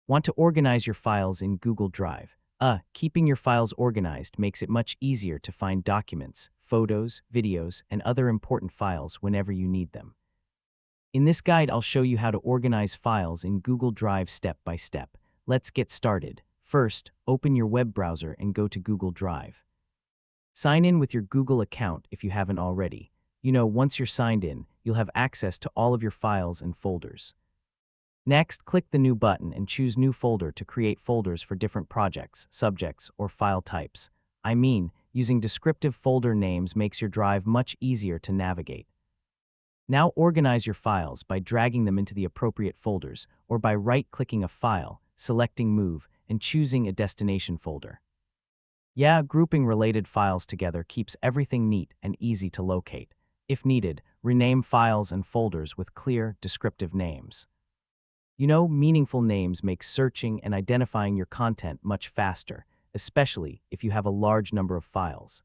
Want to organize your files in Google Drive? Keeping your files organized makes it much easier to find documents, photos, videos, and other important files whenever you need them. In this guide, I'll show you how to organize files in Google Drive step by step. Let's get started. First, open your web browser and go to Google Drive. Sign in with your Google account if you haven't already. Once you're signed in, you'll have access to all of your files and folders. Next, click the New button and choose New Folder to create folders for different projects, subjects, or file types. Using descriptive folder names makes your drive much easier to navigate. Now organize your files by dragging them into the appropriate folders or by right-clicking a file, selecting Move, and choosing a destination folder. Grouping related files together keeps everything neat and easy to locate. If needed, rename files and folders with clear, descriptive names. Meaningful names make searching and identifying your content much faster, especially if you have a large number of files.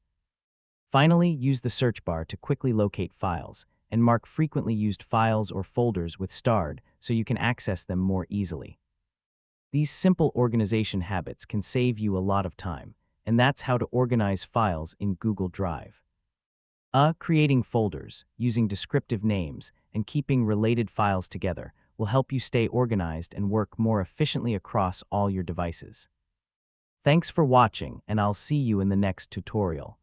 Finally, use the search bar to quickly locate files and mark frequently used files or folders with starred so you can access them more easily. These simple organization habits can save you a lot of time, and that's how to organize files in Google Drive. Creating folders, using descriptive names, and keeping related files together will help you stay organized and work more efficiently across all your devices. Thanks for watching, and I'll see you in the next tutorial.